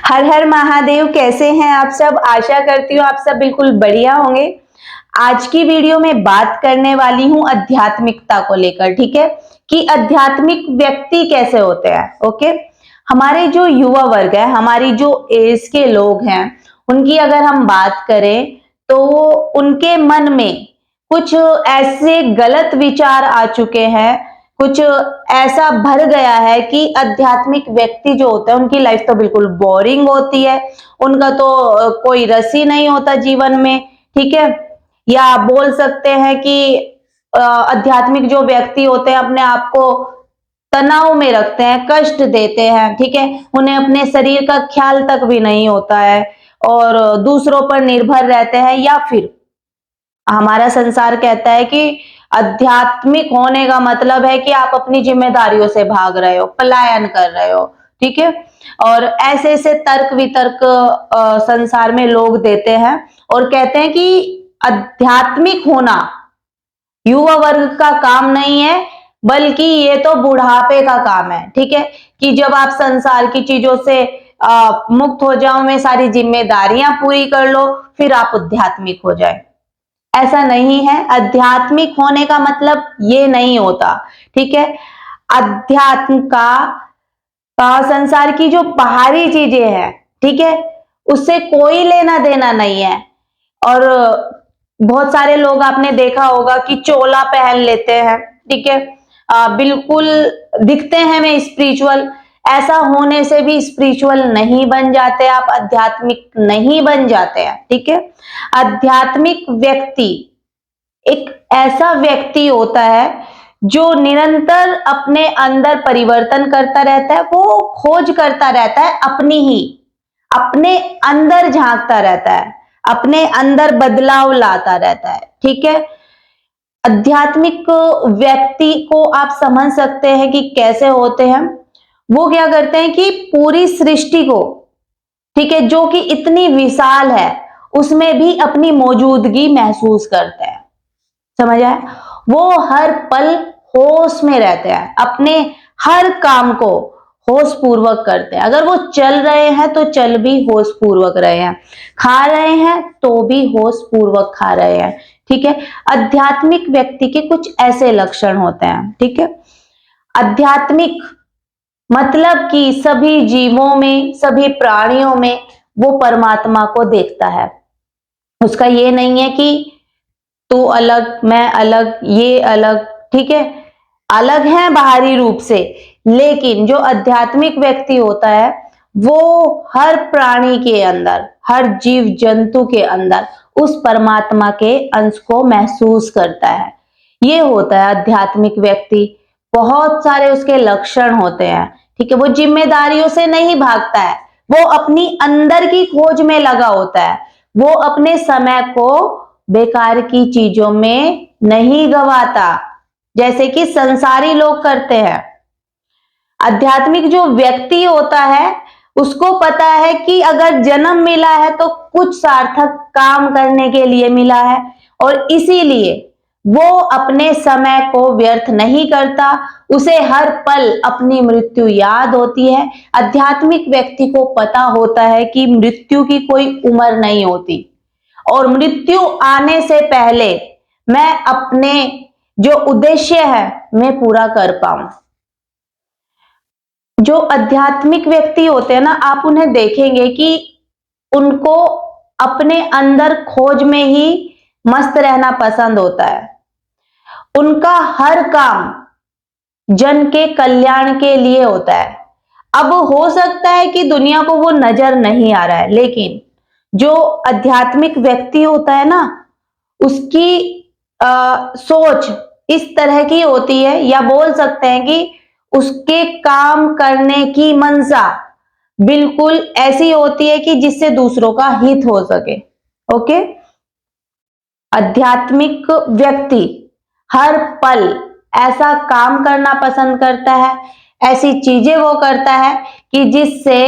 हर हर महादेव। कैसे हैं आप सब? आशा करती हूँ आप सब बिल्कुल बढ़िया होंगे। आज की वीडियो में बात करने वाली हूँ आध्यात्मिकता को लेकर, ठीक है, कि आध्यात्मिक व्यक्ति कैसे होते हैं। ओके, हमारे जो युवा वर्ग है, हमारी जो एज के लोग हैं, उनकी अगर हम बात करें तो उनके मन में कुछ ऐसे गलत विचार आ चुके हैं, कुछ ऐसा भर गया है कि आध्यात्मिक व्यक्ति जो होते हैं उनकी लाइफ तो बिल्कुल बोरिंग होती है, उनका तो कोई रस ही नहीं होता जीवन में, ठीक है। या बोल सकते हैं कि आध्यात्मिक जो व्यक्ति होते हैं अपने आप को तनाव में रखते हैं, कष्ट देते हैं, ठीक है, उन्हें अपने शरीर का ख्याल तक भी नहीं होता है और दूसरों पर निर्भर रहते हैं। या फिर हमारा संसार कहता है कि आध्यात्मिक होने का मतलब है कि आप अपनी जिम्मेदारियों से भाग रहे हो, पलायन कर रहे हो, ठीक है। और ऐसे ऐसे तर्क वितर्क संसार में लोग देते हैं और कहते हैं कि आध्यात्मिक होना युवा वर्ग का काम नहीं है, बल्कि ये तो बुढ़ापे का काम है, ठीक है, कि जब आप संसार की चीजों से मुक्त हो जाओ, में सारी जिम्मेदारियां पूरी कर लो, फिर आप आध्यात्मिक हो जाए। ऐसा नहीं है, आध्यात्मिक होने का मतलब ये नहीं होता, ठीक है। अध्यात्म का संसार की जो बाहरी चीजें हैं, ठीक है, उससे कोई लेना देना नहीं है। और बहुत सारे लोग आपने देखा होगा कि चोला पहन लेते हैं, ठीक है, बिल्कुल दिखते हैं मैं स्पिरिचुअल। ऐसा होने से भी स्पिरिचुअल नहीं बन जाते, आप आध्यात्मिक नहीं बन जाते हैं, ठीक है। आध्यात्मिक व्यक्ति एक ऐसा व्यक्ति होता है जो निरंतर अपने अंदर परिवर्तन करता रहता है, वो खोज करता रहता है, अपने अंदर झांकता रहता है, अपने अंदर बदलाव लाता रहता है, ठीक है। आध्यात्मिक व्यक्ति को आप समझ सकते हैं कि कैसे होते हैं। वो क्या करते हैं कि पूरी सृष्टि को, ठीक है, जो कि इतनी विशाल है, उसमें भी अपनी मौजूदगी महसूस करते हैं। समझ आया? वो हर पल होश में रहते हैं, अपने हर काम को होश पूर्वक करते हैं। अगर वो चल रहे हैं तो चल भी होश पूर्वक रहे हैं, खा रहे हैं तो भी होश पूर्वक खा रहे हैं, ठीक है। आध्यात्मिक व्यक्ति के कुछ ऐसे लक्षण होते हैं, ठीक है। आध्यात्मिक मतलब कि सभी जीवों में, सभी प्राणियों में वो परमात्मा को देखता है। उसका ये नहीं है कि तू अलग, मैं अलग, ये अलग, ठीक है, अलग है बाहरी रूप से, लेकिन जो आध्यात्मिक व्यक्ति होता है वो हर प्राणी के अंदर, हर जीव जंतु के अंदर उस परमात्मा के अंश को महसूस करता है। ये होता है आध्यात्मिक व्यक्ति। बहुत सारे उसके लक्षण होते हैं, ठीक है। वो जिम्मेदारियों से नहीं भागता है, वो अपनी अंदर की खोज में लगा होता है, वो अपने समय को बेकार की चीजों में नहीं गवाता, जैसे कि संसारी लोग करते हैं। आध्यात्मिक जो व्यक्ति होता है उसको पता है कि अगर जन्म मिला है तो कुछ सार्थक काम करने के लिए मिला है, और इसीलिए वो अपने समय को व्यर्थ नहीं करता, उसे हर पल अपनी मृत्यु याद होती है। आध्यात्मिक व्यक्ति को पता होता है कि मृत्यु की कोई उम्र नहीं होती, और मृत्यु आने से पहले मैं अपने जो उद्देश्य है मैं पूरा कर पाऊं। जो आध्यात्मिक व्यक्ति होते हैं ना, आप उन्हें देखेंगे कि उनको अपने अंदर खोज में ही मस्त रहना पसंद होता है। उनका हर काम जन के कल्याण के लिए होता है। अब हो सकता है कि दुनिया को वो नजर नहीं आ रहा है, लेकिन जो आध्यात्मिक व्यक्ति होता है ना, उसकी सोच इस तरह की होती है, या बोल सकते हैं कि उसके काम करने की मंशा बिल्कुल ऐसी होती है कि जिससे दूसरों का हित हो सके। ओके, आध्यात्मिक व्यक्ति हर पल ऐसा काम करना पसंद करता है, ऐसी चीजें वो करता है कि जिससे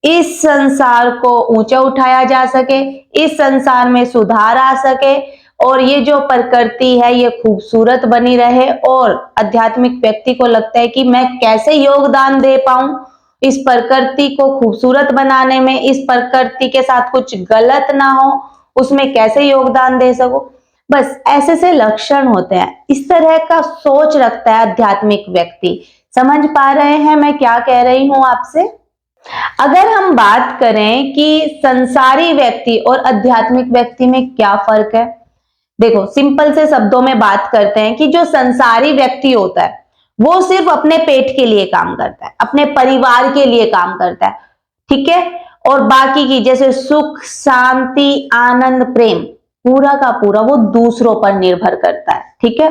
इस संसार को ऊंचा उठाया जा सके, इस संसार में सुधार आ सके, और ये जो प्रकृति है ये खूबसूरत बनी रहे। और आध्यात्मिक व्यक्ति को लगता है कि मैं कैसे योगदान दे पाऊं इस प्रकृति को खूबसूरत बनाने में, इस प्रकृति के साथ कुछ गलत ना हो उसमें कैसे योगदान दे सको, बस ऐसे से लक्षण होते हैं। इस तरह का सोच रखता है आध्यात्मिक व्यक्ति। समझ पा रहे हैं मैं क्या कह रही हूं आपसे? अगर हम बात करें कि संसारी व्यक्ति और आध्यात्मिक व्यक्ति में क्या फर्क है, देखो सिंपल से शब्दों में बात करते हैं कि जो संसारी व्यक्ति होता है वो सिर्फ अपने पेट के लिए काम करता है, अपने परिवार के लिए काम करता है, ठीक है, और बाकी की जैसे सुख, शांति, आनंद, प्रेम पूरा का पूरा वो दूसरों पर निर्भर करता है, ठीक है।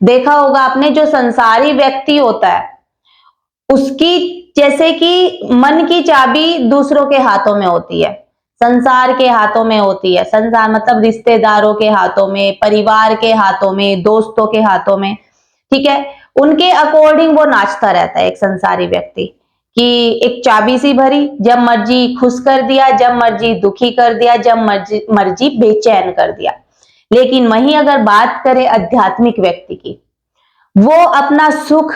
देखा होगा आपने, जो संसारी व्यक्ति होता है उसकी जैसे कि मन की चाबी दूसरों के हाथों में होती है, संसार के हाथों में होती है। संसार मतलब रिश्तेदारों के हाथों में, परिवार के हाथों में, दोस्तों के हाथों में, ठीक है। उनके अकॉर्डिंग वो नाचता रहता है एक संसारी व्यक्ति, कि एक चाबी सी भरी, जब मर्जी खुश कर दिया, जब मर्जी दुखी कर दिया, जब मर्जी मर्जी बेचैन कर दिया। लेकिन वहीं अगर बात करें आध्यात्मिक व्यक्ति की, वो अपना सुख,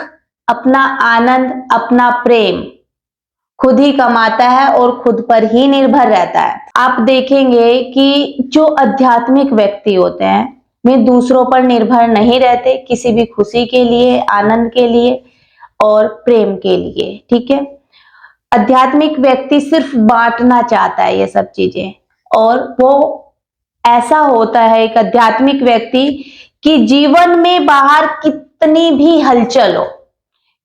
अपना आनंद, अपना प्रेम खुद ही कमाता है और खुद पर ही निर्भर रहता है। आप देखेंगे कि जो आध्यात्मिक व्यक्ति होते हैं वे दूसरों पर निर्भर नहीं रहते, किसी भी खुशी के लिए, आनंद के लिए और प्रेम के लिए, ठीक है। आध्यात्मिक व्यक्ति सिर्फ बांटना चाहता है ये सब चीजें, और वो ऐसा होता है एक आध्यात्मिक व्यक्ति कि जीवन में बाहर कितनी भी हलचल हो,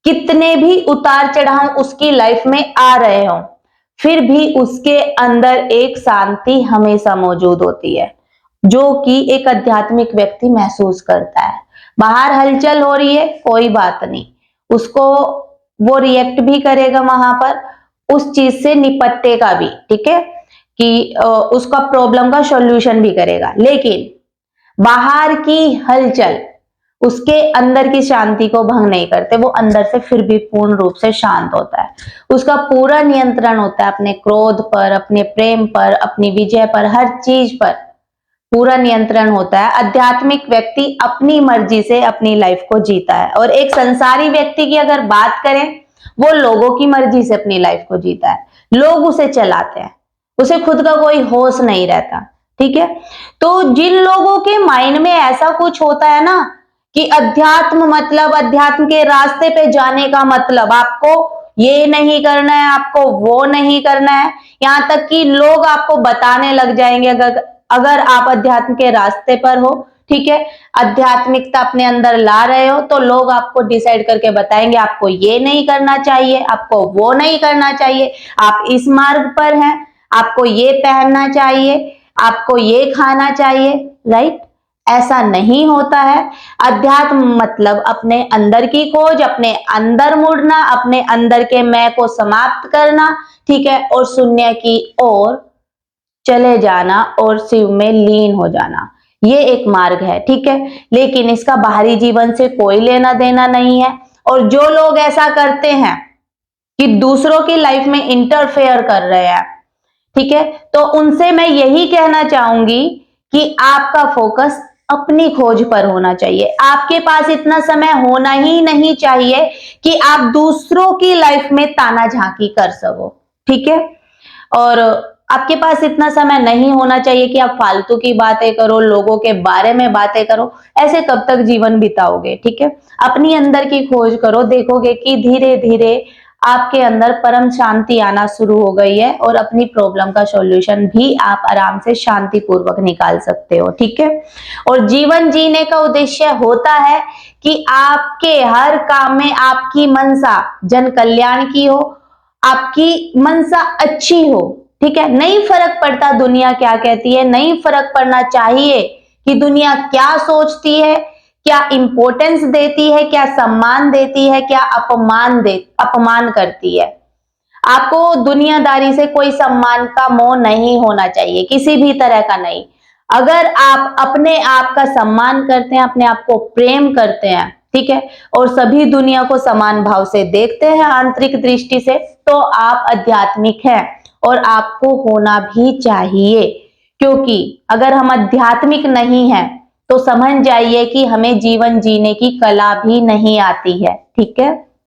कितने भी उतार चढ़ाव उसकी लाइफ में आ रहे हों, फिर भी उसके अंदर एक शांति हमेशा मौजूद होती है, जो कि एक आध्यात्मिक व्यक्ति महसूस करता है। बाहर हलचल हो रही है, कोई बात नहीं, उसको वो रिएक्ट भी करेगा वहां पर, उस चीज से निपटेगा भी, ठीक है, कि उसका प्रॉब्लम का सॉल्यूशन भी करेगा। लेकिन बाहर की हलचल उसके अंदर की शांति को भंग नहीं करते, वो अंदर से फिर भी पूर्ण रूप से शांत होता है। उसका पूरा नियंत्रण होता है अपने क्रोध पर, अपने प्रेम पर, अपनी विजय पर, हर चीज पर पूरा नियंत्रण होता है। आध्यात्मिक व्यक्ति अपनी मर्जी से अपनी लाइफ को जीता है, और एक संसारी व्यक्ति की अगर बात करें, वो लोगों की मर्जी से अपनी लाइफ को जीता है, लोग उसे चलाते हैं, उसे खुद का कोई होश नहीं रहता, ठीक है। तो जिन लोगों के माइंड में ऐसा कुछ होता है ना कि अध्यात्म मतलब, अध्यात्म के रास्ते पे जाने का मतलब आपको ये नहीं करना है, आपको वो नहीं करना है, यहां तक कि लोग आपको बताने लग जाएंगे अगर आप अध्यात्म के रास्ते पर हो, ठीक है, आध्यात्मिकता अपने अंदर ला रहे हो, तो लोग आपको डिसाइड करके बताएंगे आपको ये नहीं करना चाहिए, आपको वो नहीं करना चाहिए, आप इस मार्ग पर हैं, आपको ये पहनना चाहिए, आपको ये खाना चाहिए, राइट। ऐसा नहीं होता है। अध्यात्म मतलब अपने अंदर की खोज, अपने अंदर मुड़ना, अपने अंदर के मैं को समाप्त करना, ठीक है, और शून्य की ओर चले जाना और शिव में लीन हो जाना, ये एक मार्ग है, ठीक है। लेकिन इसका बाहरी जीवन से कोई लेना देना नहीं है। और जो लोग ऐसा करते हैं कि दूसरों की लाइफ में इंटरफेयर कर रहे हैं, ठीक है, तो उनसे मैं यही कहना चाहूंगी कि आपका फोकस अपनी खोज पर होना चाहिए। आपके पास इतना समय होना ही नहीं चाहिए कि आप दूसरों की लाइफ में ताना झांकी कर सको, ठीक है। और आपके पास इतना समय नहीं होना चाहिए कि आप फालतू की बातें करो, लोगों के बारे में बातें करो, ऐसे कब तक जीवन बिताओगे, ठीक है। अपनी अंदर की खोज करो, देखोगे कि धीरे धीरे आपके अंदर परम शांति आना शुरू हो गई है, और अपनी प्रॉब्लम का सॉल्यूशन भी आप आराम से शांति पूर्वक निकाल सकते हो, ठीक है। और जीवन जीने का उद्देश्य होता है कि आपके हर काम में आपकी मनसा जन कल्याण की हो, आपकी मनसा अच्छी हो, ठीक है। नहीं फर्क पड़ता दुनिया क्या कहती है, नहीं फर्क पड़ना चाहिए कि दुनिया क्या सोचती है, क्या इंपॉर्टेंस देती है, क्या सम्मान देती है, क्या अपमान करती है। आपको दुनियादारी से कोई सम्मान का मोह नहीं होना चाहिए, किसी भी तरह का नहीं। अगर आप अपने आप का सम्मान करते हैं, अपने आप को प्रेम करते हैं, ठीक है, और सभी दुनिया को समान भाव से देखते हैं आंतरिक दृष्टि से, तो आप आध्यात्मिक हैं, और आपको होना भी चाहिए। क्योंकि अगर हम आध्यात्मिक नहीं हैं तो समझ जाइए कि हमें जीवन जीने की कला भी नहीं आती है, ठीक है।